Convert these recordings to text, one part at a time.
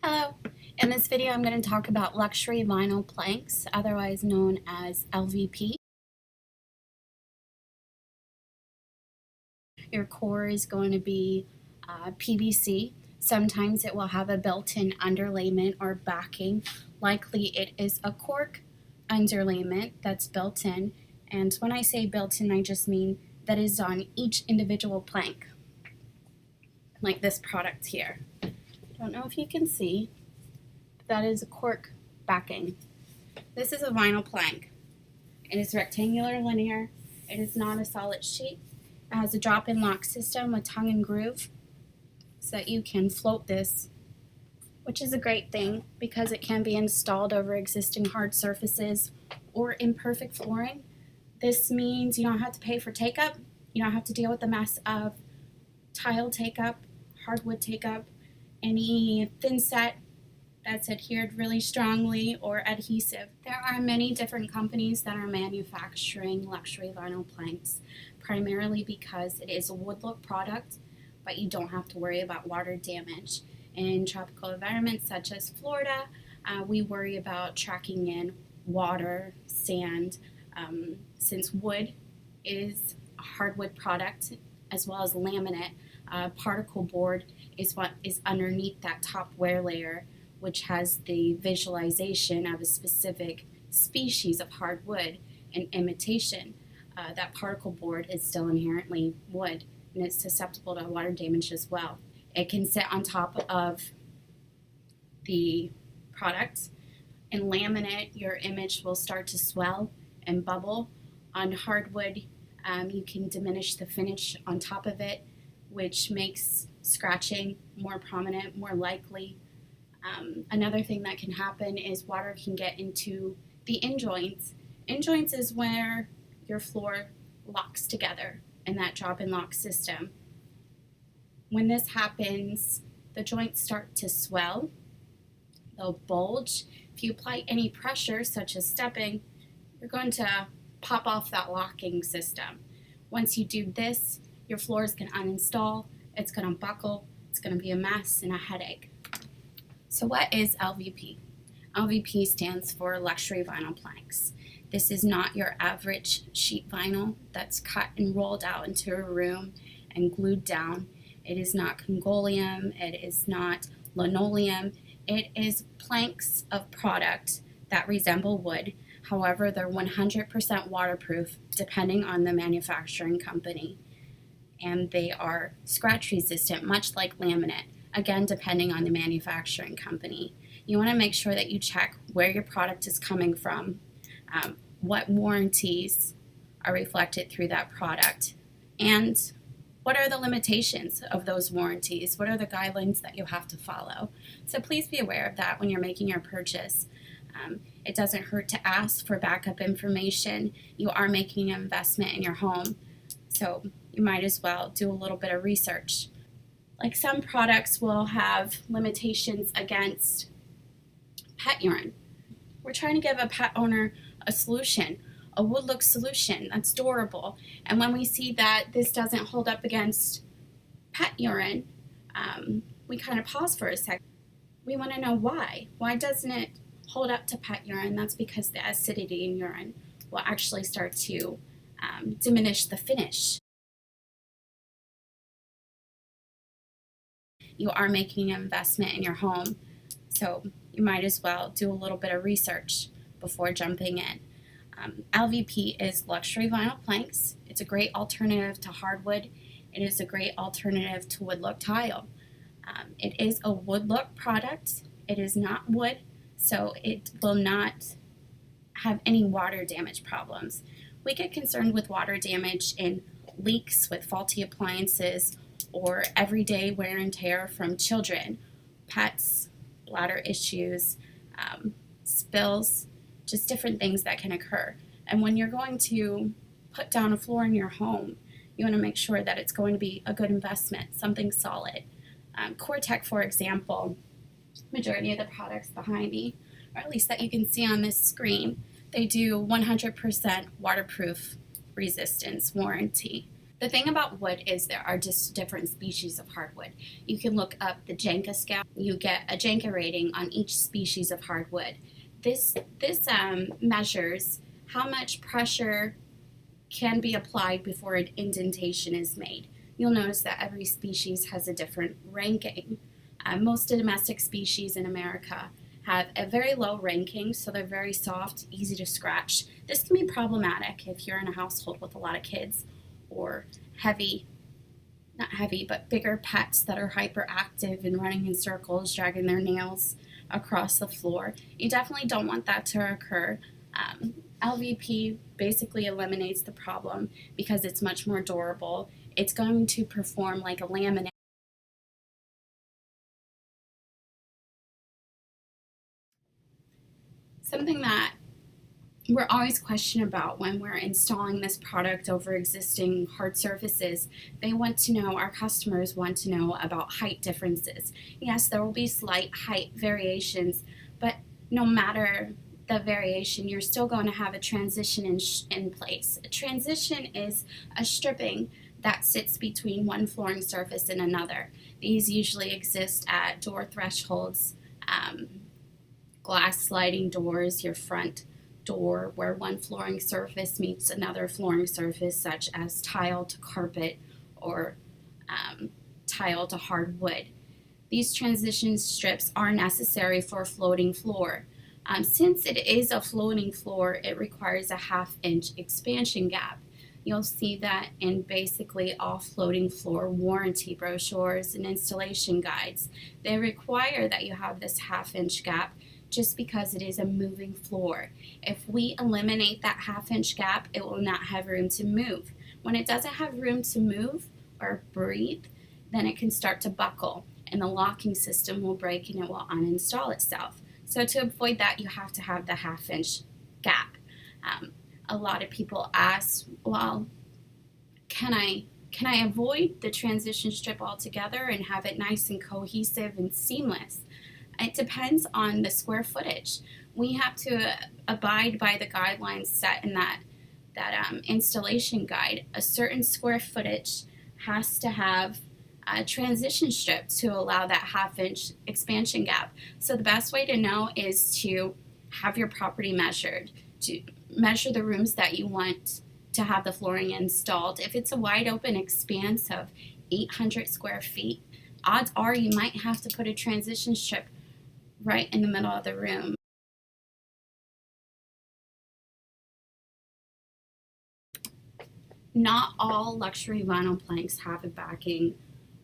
Hello! In this video I'm going to talk about luxury vinyl planks, otherwise known as LVP. Your core is going to be PVC. Sometimes it will have a built-in underlayment or backing. Likely it is a cork underlayment that's built in. And when I say built-in, I just mean that is on each individual plank, like this product here. Don't know if you can see, but that is a cork backing. This is a vinyl plank. It is rectangular linear. It is not a solid sheet. It has a drop-in lock system with tongue and groove so that you can float this, which is a great thing because it can be installed over existing hard surfaces or imperfect flooring. This means you don't have to pay for take-up. You don't have to deal with the mess of tile take-up, hardwood take-up, any thin set that's adhered really strongly or adhesive. There are many different companies that are manufacturing luxury vinyl planks, primarily because it is a wood look product, but you don't have to worry about water damage. In tropical environments such as Florida, we worry about tracking in water, sand, since wood is a hardwood product as well as laminate. Particle board is what is underneath that top wear layer, which has the visualization of a specific species of hardwood and imitation. That particle board is still inherently wood, and it's susceptible to water damage as well. It can sit on top of the product. In laminate, your image will start to swell and bubble. On hardwood, you can diminish the finish on top of it, which makes scratching more prominent, more likely. Another thing that can happen is water can get into the in-joints. In-joints is where your floor locks together in that drop-in lock system. When this happens, the joints start to swell, they'll bulge. If you apply any pressure, such as stepping, you're going to pop off that locking system. Once you do this, your floor is going to uninstall, it's going to buckle, it's going to be a mess and a headache. So what is LVP? LVP stands for luxury vinyl planks. This is not your average sheet vinyl that's cut and rolled out into a room and glued down. It is not Congolium, it is not linoleum. It is planks of product that resemble wood. However, they're 100% waterproof depending on the manufacturing company. And they are scratch resistant, much like laminate, again depending on the manufacturing company. You want to make sure that you check where your product is coming from, what warranties are reflected through that product, and what are the limitations of those warranties, what are the guidelines that you have to follow. So please be aware of that when you're making your purchase. It doesn't hurt to ask for backup information. You are making an investment in your home, so you might as well do a little bit of research. Like some products will have limitations against pet urine. We're trying to give a pet owner a solution, a wood look solution that's durable. And when we see that this doesn't hold up against pet urine, we kind of pause for a second. We want to know why. Why doesn't it hold up to pet urine? That's because the acidity in urine will actually start to diminish the finish. You are making an investment in your home, so you might as well do a little bit of research before jumping in. LVP is luxury vinyl planks. It's a great alternative to hardwood. It is a great alternative to wood look tile. It is a wood look product. It is not wood, so it will not have any water damage problems. We get concerned with water damage in leaks with faulty appliances or everyday wear and tear from children, pets, bladder issues, spills, just different things that can occur. And when you're going to put down a floor in your home, you want to make sure that it's going to be a good investment, something solid. COREtec, for example, majority of the products behind me, or at least that you can see on this screen, they do 100% waterproof resistance warranty. The thing about wood is there are just different species of hardwood. You can look up the Janka scale. You get a Janka rating on each species of hardwood. This measures how much pressure can be applied before an indentation is made. You'll notice that every species has a different ranking. Most domestic species in America have a very low ranking, so they're very soft, easy to scratch. This can be problematic if you're in a household with a lot of kids or not heavy, but bigger pets that are hyperactive and running in circles, dragging their nails across the floor. You definitely don't want that to occur. LVP basically eliminates the problem because it's much more durable. It's going to perform like a laminate. Something that we're always questioned about when we're installing this product over existing hard surfaces, our customers want to know about height differences. Yes, there will be slight height variations, but no matter the variation, you're still going to have a transition in place. A transition is a stripping that sits between one flooring surface and another. These usually exist at door thresholds, glass sliding doors, your front door where one flooring surface meets another flooring surface, such as tile to carpet or tile to hardwood. These transition strips are necessary for a floating floor. Since it is a floating floor, it requires a 1/2 inch expansion gap. You'll see that in basically all floating floor warranty brochures and installation guides. They require that you have this 1/2 inch gap just because it is a moving floor. If we eliminate that 1/2 inch gap, it will not have room to move. When it doesn't have room to move or breathe, then it can start to buckle and the locking system will break and it will uninstall itself. So to avoid that, you have to have the 1/2 inch gap. A lot of people ask, well, can I avoid the transition strip altogether and have it nice and cohesive and seamless? It depends on the square footage. We have to abide by the guidelines set in that installation guide. A certain square footage has to have a transition strip to allow that 1/2 inch expansion gap. So the best way to know is to have your property measured, to measure the rooms that you want to have the flooring installed. If it's a wide open expanse of 800 square feet, odds are you might have to put a transition strip right in the middle of the room. Not all luxury vinyl planks have a backing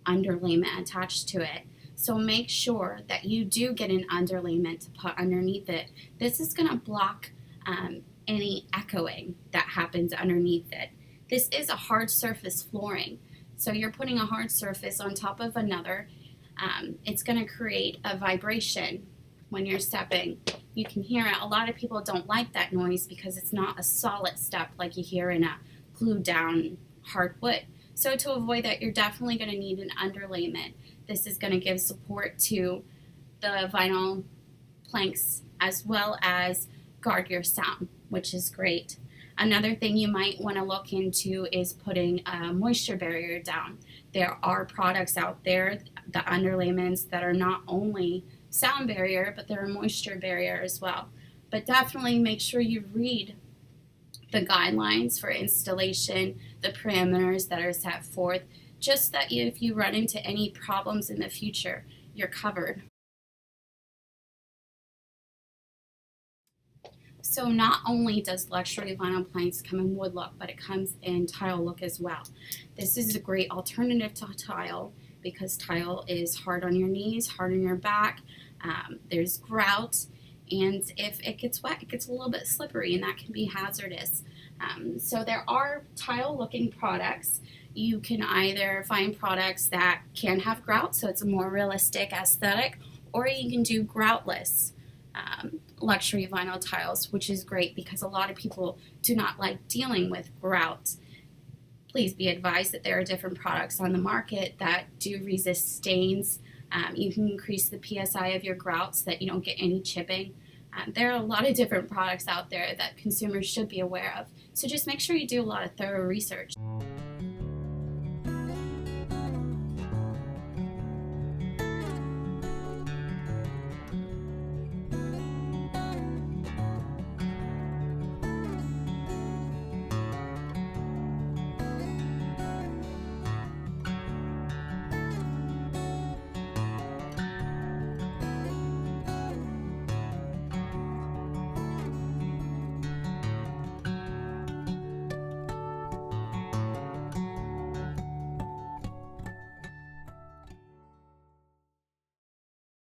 underlayment attached to it. So make sure that you do get an underlayment to put underneath it. This is going to block any echoing that happens underneath it. This is a hard surface flooring. So you're putting a hard surface on top of another. It's going to create a vibration when you're stepping. You can hear it. A lot of people don't like that noise because it's not a solid step like you hear in a glued down hardwood. So to avoid that, you're definitely going to need an underlayment. This is going to give support to the vinyl planks as well as guard your sound, which is great. Another thing you might want to look into is putting a moisture barrier down. There are products out there, the underlayments, that are not only sound barrier, but they're a moisture barrier as well. But definitely make sure you read the guidelines for installation, the parameters that are set forth, just that if you run into any problems in the future, you're covered. So not only does luxury vinyl planks come in wood look, but it comes in tile look as well. This is a great alternative to tile because tile is hard on your knees, hard on your back. There's grout, and if it gets wet, it gets a little bit slippery, and that can be hazardous. So there are tile-looking products. You can either find products that can have grout, so it's a more realistic aesthetic, or you can do groutless luxury vinyl tiles, which is great because a lot of people do not like dealing with grout. Please be advised that there are different products on the market that do resist stains. You can increase the PSI of your grout so that you don't get any chipping. There are a lot of different products out there that consumers should be aware of. So just make sure you do a lot of thorough research.